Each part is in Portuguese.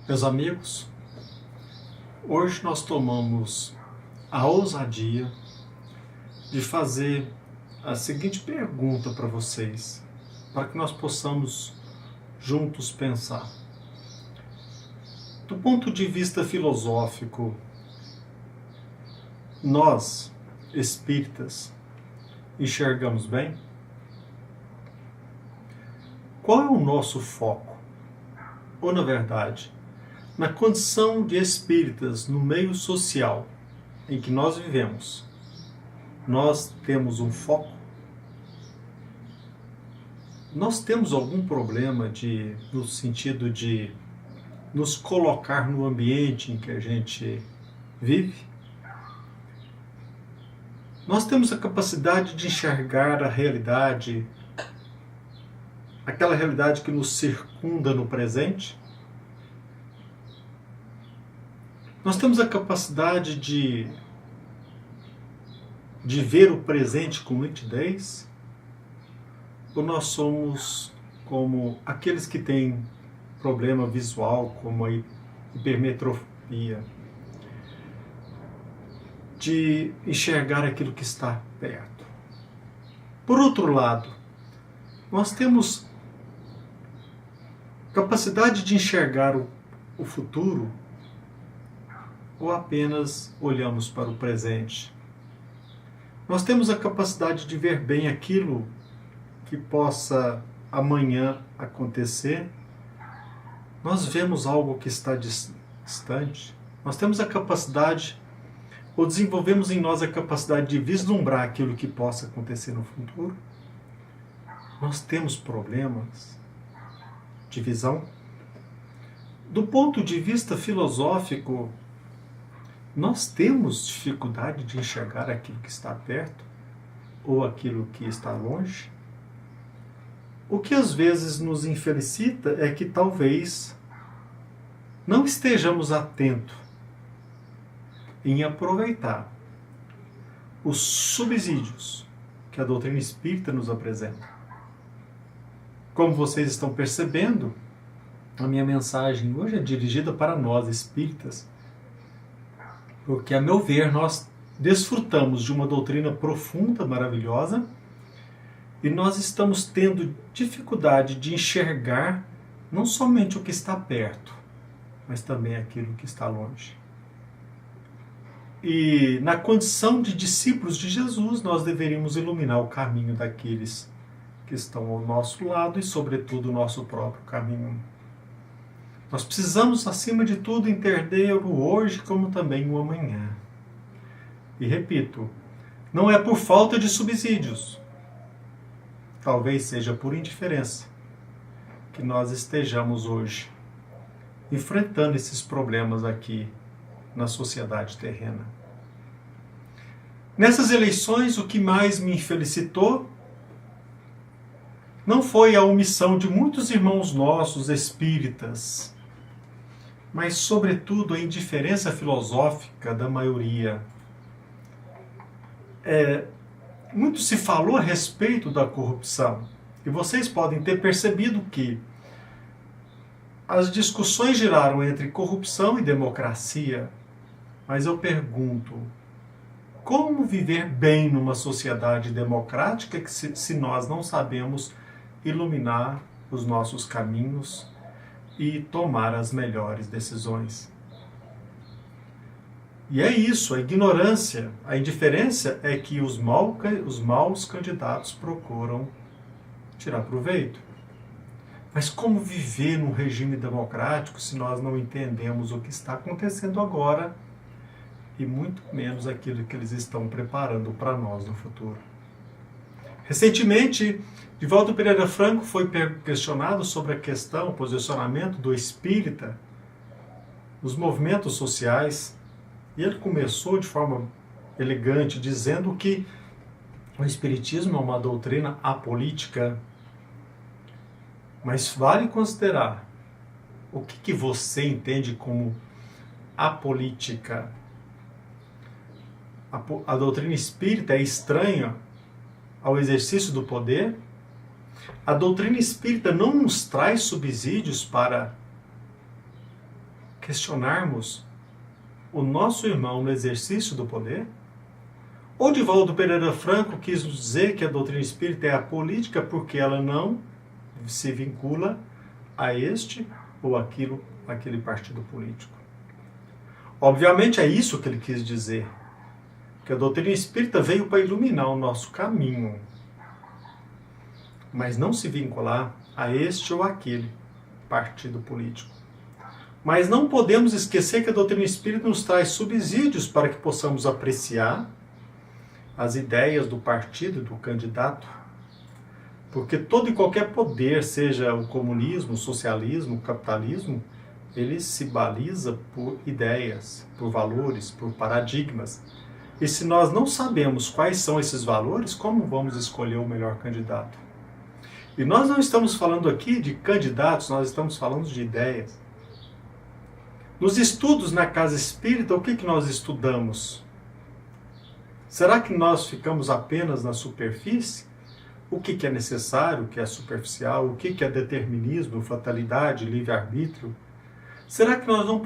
Meus amigos, hoje nós tomamos a ousadia de fazer a seguinte pergunta para vocês, para que nós possamos juntos pensar. Do ponto de vista filosófico, nós, espíritas, enxergamos bem? Qual é o nosso foco? Ou, na verdade, na condição de espíritas no meio social em que nós vivemos, nós temos um foco? Nós temos algum problema no sentido de nos colocar no ambiente em que a gente vive? Nós temos a capacidade de enxergar a realidade, aquela realidade que nos circunda no presente? Nós temos a capacidade de ver o presente com nitidez? Ou nós somos como aqueles que têm problema visual, como a hipermetropia, de enxergar aquilo que está perto? Por outro lado, nós temos capacidade de enxergar o futuro, ou apenas olhamos para o presente? Nós temos a capacidade de ver bem aquilo que possa amanhã acontecer? Nós vemos algo que está distante? Nós temos a capacidade, ou desenvolvemos em nós a capacidade de vislumbrar aquilo que possa acontecer no futuro? Nós temos problemas de visão? Do ponto de vista filosófico, nós temos dificuldade de enxergar aquilo que está perto ou aquilo que está longe? O que às vezes nos infelicita é que talvez não estejamos atentos em aproveitar os subsídios que a doutrina espírita nos apresenta. Como vocês estão percebendo, a minha mensagem hoje é dirigida para nós espíritas, porque, a meu ver, nós desfrutamos de uma doutrina profunda, maravilhosa, e nós estamos tendo dificuldade de enxergar não somente o que está perto, mas também aquilo que está longe. E na condição de discípulos de Jesus, nós deveríamos iluminar o caminho daqueles que estão ao nosso lado e, sobretudo, o nosso próprio caminho. Nós precisamos, acima de tudo, entender o hoje como também o amanhã. E repito, não é por falta de subsídios, talvez seja por indiferença, que nós estejamos hoje enfrentando esses problemas aqui na sociedade terrena. Nessas eleições, o que mais me infelicitou não foi a omissão de muitos irmãos nossos espíritas, mas, sobretudo, a indiferença filosófica da maioria. Muito se falou a respeito da corrupção, e vocês podem ter percebido que as discussões giraram entre corrupção e democracia, mas eu pergunto, como viver bem numa sociedade democrática se nós não sabemos iluminar os nossos caminhos e tomar as melhores decisões? E é isso, a ignorância, a indiferença é que os maus candidatos procuram tirar proveito. Mas como viver num regime democrático se nós não entendemos o que está acontecendo agora e muito menos aquilo que eles estão preparando para nós no futuro? Recentemente, Divaldo Pereira Franco foi questionado sobre a questão, o posicionamento do espírita nos movimentos sociais, e ele começou de forma elegante dizendo que o espiritismo é uma doutrina apolítica, mas vale considerar o que você entende como apolítica. A doutrina espírita é estranha ao exercício do poder? A doutrina espírita não nos traz subsídios para questionarmos o nosso irmão no exercício do poder? Ou Divaldo Pereira Franco quis dizer que a doutrina espírita é apolítica porque ela não se vincula a este ou aquele partido político? Obviamente é isso que ele quis dizer, que a doutrina espírita veio para iluminar o nosso caminho, mas não se vincular a este ou aquele partido político. Mas não podemos esquecer que a doutrina espírita nos traz subsídios para que possamos apreciar as ideias do partido e do candidato, porque todo e qualquer poder, seja o comunismo, o socialismo, o capitalismo, ele se baliza por ideias, por valores, por paradigmas. E se nós não sabemos quais são esses valores, como vamos escolher o melhor candidato? E nós não estamos falando aqui de candidatos, nós estamos falando de ideias. Nos estudos na casa espírita, o que nós estudamos? Será que nós ficamos apenas na superfície? O que é necessário, o que é superficial, o que é determinismo, fatalidade, livre-arbítrio? Será que nós não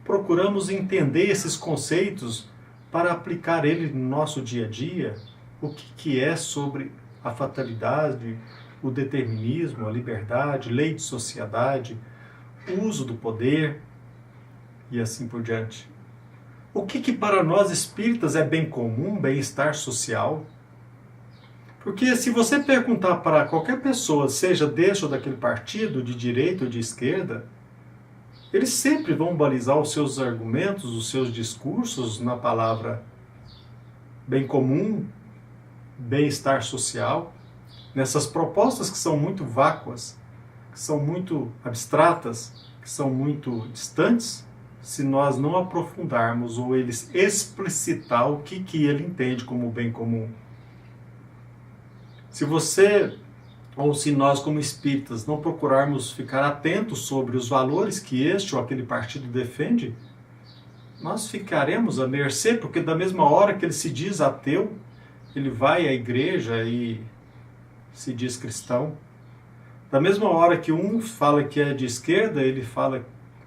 procuramos entender esses conceitos para aplicar ele no nosso dia a dia? O que é sobre a fatalidade, o determinismo, a liberdade, lei de sociedade, o uso do poder e assim por diante? O que para nós espíritas é bem comum, bem-estar social? Porque se você perguntar para qualquer pessoa, seja deste ou daquele partido, de direita ou de esquerda, eles sempre vão balizar os seus argumentos, os seus discursos na palavra bem comum, bem-estar social, nessas propostas que são muito vácuas, que são muito abstratas, que são muito distantes, se nós não aprofundarmos ou eles explicitar o que ele entende como bem comum. Se você, ou se nós como espíritas, não procurarmos ficar atentos sobre os valores que este ou aquele partido defende, nós ficaremos à mercê, porque da mesma hora que ele se diz ateu, ele vai à igreja e se diz cristão. Da mesma hora que um fala que é de esquerda, ele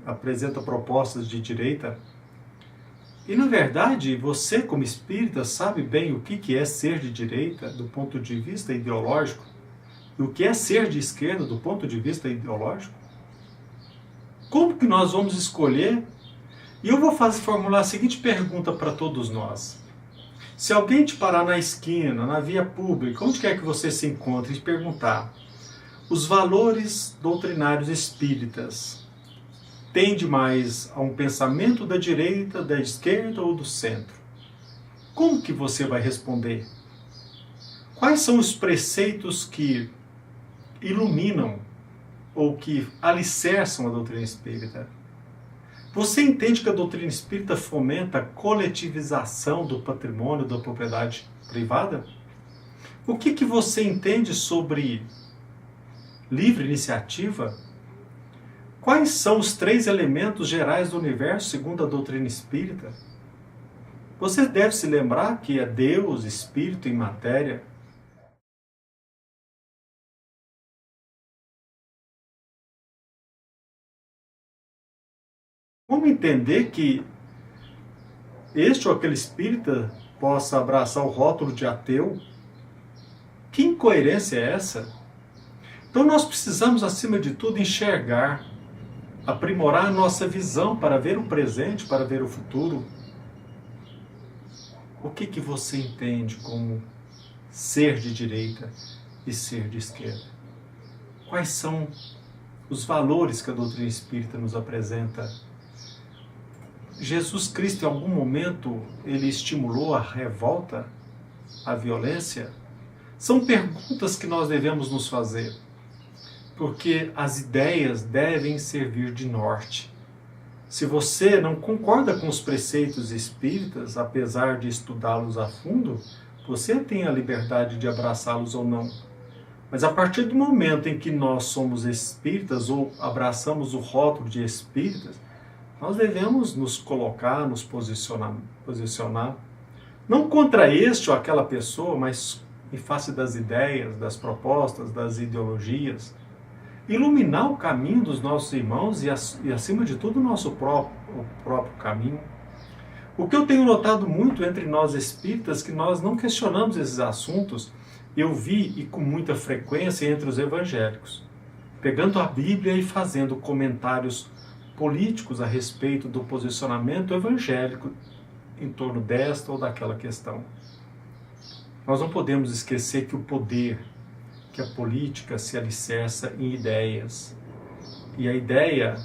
apresenta propostas de direita. E na verdade, você como espírita sabe bem o que é ser de direita do ponto de vista ideológico e o que é ser de esquerda do ponto de vista ideológico? Como que nós vamos escolher? E eu vou formular a seguinte pergunta para todos nós. Se alguém te parar na esquina, na via pública, onde quer que você se encontre, e te perguntar: os valores doutrinários espíritas tende mais a um pensamento da direita, da esquerda ou do centro? Como que você vai responder? Quais são os preceitos que iluminam ou que alicerçam a doutrina espírita? Você entende que a doutrina espírita fomenta a coletivização do patrimônio, da propriedade privada? O que você entende sobre livre iniciativa? Quais são os 3 elementos gerais do universo segundo a doutrina espírita? Você deve se lembrar que é Deus, Espírito e matéria. Como entender que este ou aquele espírita possa abraçar o rótulo de ateu? Que incoerência é essa? Então nós precisamos, acima de tudo, enxergar, aprimorar a nossa visão para ver o presente, para ver o futuro. O que você entende como ser de direita e ser de esquerda? Quais são os valores que a doutrina espírita nos apresenta? Jesus Cristo, em algum momento, ele estimulou a revolta, a violência? São perguntas que nós devemos nos fazer, porque as ideias devem servir de norte. Se você não concorda com os preceitos espíritas, apesar de estudá-los a fundo, você tem a liberdade de abraçá-los ou não. Mas a partir do momento em que nós somos espíritas ou abraçamos o rótulo de espíritas, nós devemos nos colocar, nos posicionar, não contra este ou aquela pessoa, mas em face das ideias, das propostas, das ideologias, iluminar o caminho dos nossos irmãos e acima de tudo, o o próprio caminho. O que eu tenho notado muito entre nós espíritas, que nós não questionamos esses assuntos, eu vi e com muita frequência entre os evangélicos, pegando a Bíblia e fazendo comentários políticos a respeito do posicionamento evangélico em torno desta ou daquela questão. Nós não podemos esquecer que o poder, que a política se alicerça em ideias. E a ideia,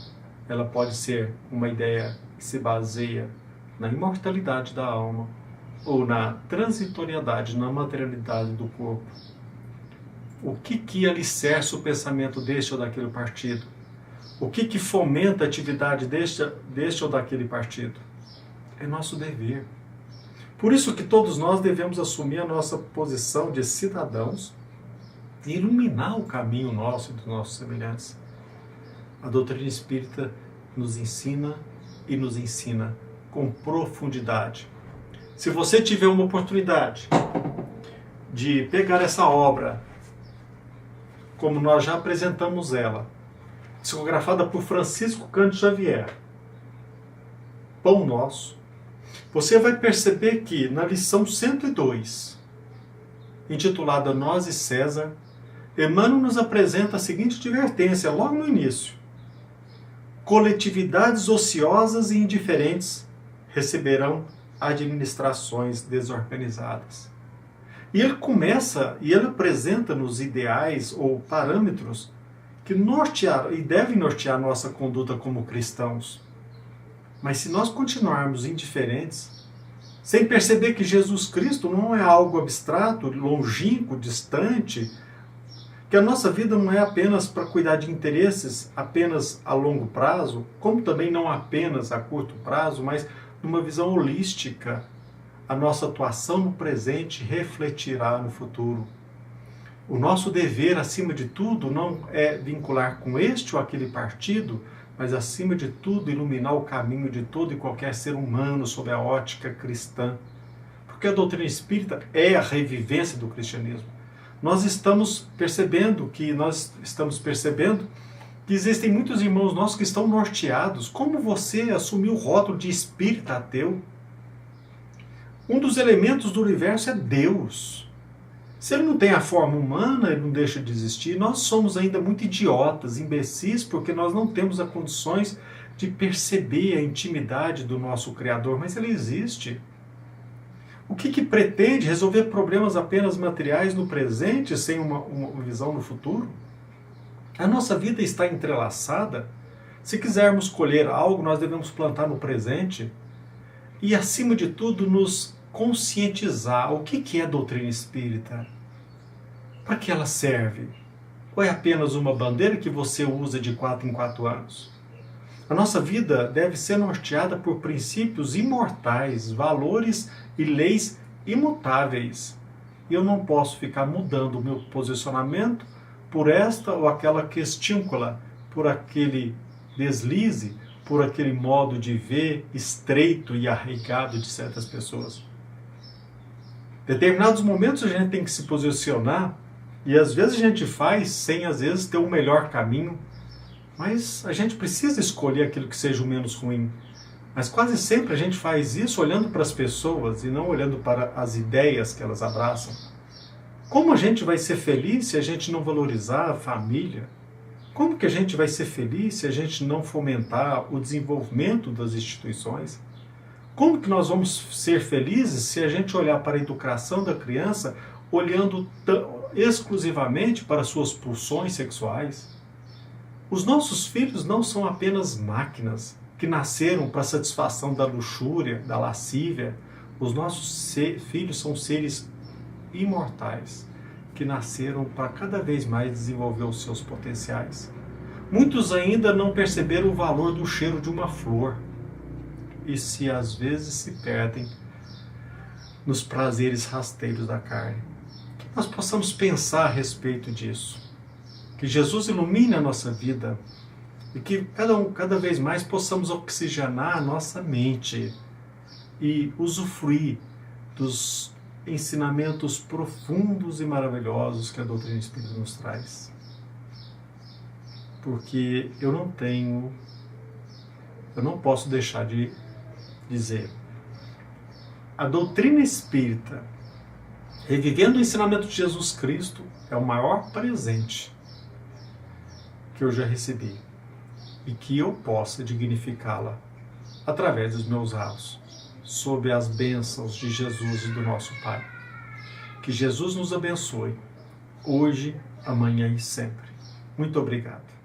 ela pode ser uma ideia que se baseia na imortalidade da alma ou na transitoriedade, na materialidade do corpo. O que alicerça o pensamento deste ou daquele partido? O que fomenta a atividade deste ou daquele partido? É nosso dever. Por isso que todos nós devemos assumir a nossa posição de cidadãos e iluminar o caminho nosso e dos nossos semelhantes. A doutrina espírita nos ensina e nos ensina com profundidade. Se você tiver uma oportunidade de pegar essa obra, como nós já apresentamos ela, psicografada por Francisco Cândido Xavier, Pão Nosso, você vai perceber que na lição 102, intitulada Nós e César, Emmanuel nos apresenta a seguinte advertência logo no início: coletividades ociosas e indiferentes receberão administrações desorganizadas. E ele começa, e ele apresenta-nos ideais ou parâmetros que nortearam e devem nortear nossa conduta como cristãos. Mas se nós continuarmos indiferentes, sem perceber que Jesus Cristo não é algo abstrato, longínquo, distante, que a nossa vida não é apenas para cuidar de interesses apenas a longo prazo, como também não apenas a curto prazo, mas numa visão holística, a nossa atuação no presente refletirá no futuro. O nosso dever, acima de tudo, não é vincular com este ou aquele partido, mas, acima de tudo, iluminar o caminho de todo e qualquer ser humano sob a ótica cristã. Porque a doutrina espírita é a revivência do cristianismo. Nós estamos percebendo que existem muitos irmãos nossos que estão norteados. Como você assumiu o rótulo de espírita ateu? Um dos elementos do universo é Deus. Se ele não tem a forma humana, ele não deixa de existir. Nós somos ainda muito idiotas, imbecis, porque nós não temos as condições de perceber a intimidade do nosso Criador, mas ele existe. O que pretende? Resolver problemas apenas materiais no presente, sem uma visão no futuro? A nossa vida está entrelaçada. Se quisermos colher algo, nós devemos plantar no presente e, acima de tudo, nos conscientizar. O que é a doutrina espírita? Para que ela serve? Ou é apenas uma bandeira que você usa de 4 em 4 anos? A nossa vida deve ser norteada por princípios imortais, valores e leis imutáveis. E eu não posso ficar mudando o meu posicionamento por esta ou aquela questíncula, por aquele deslize, por aquele modo de ver estreito e arraigado de certas pessoas. Em determinados momentos a gente tem que se posicionar, e às vezes a gente faz sem, às vezes, ter o melhor caminho, mas a gente precisa escolher aquilo que seja o menos ruim. Mas quase sempre a gente faz isso olhando para as pessoas e não olhando para as ideias que elas abraçam. Como a gente vai ser feliz se a gente não valorizar a família? Como que a gente vai ser feliz se a gente não fomentar o desenvolvimento das instituições? Como que nós vamos ser felizes se a gente olhar para a educação da criança olhando exclusivamente para suas pulsões sexuais? Os nossos filhos não são apenas máquinas que nasceram para a satisfação da luxúria, da lascívia. Os nossos filhos são seres imortais que nasceram para cada vez mais desenvolver os seus potenciais. Muitos ainda não perceberam o valor do cheiro de uma flor e às vezes se perdem nos prazeres rasteiros da carne. Que nós possamos pensar a respeito disso. Que Jesus ilumine a nossa vida e que cada vez mais possamos oxigenar a nossa mente e usufruir dos ensinamentos profundos e maravilhosos que a doutrina espírita nos traz. Porque eu não tenho eu não posso deixar de dizer. A doutrina espírita, revivendo o ensinamento de Jesus Cristo, é o maior presente que eu já recebi e que eu possa dignificá-la através dos meus atos, sob as bênçãos de Jesus e do nosso Pai. Que Jesus nos abençoe, hoje, amanhã e sempre. Muito obrigado.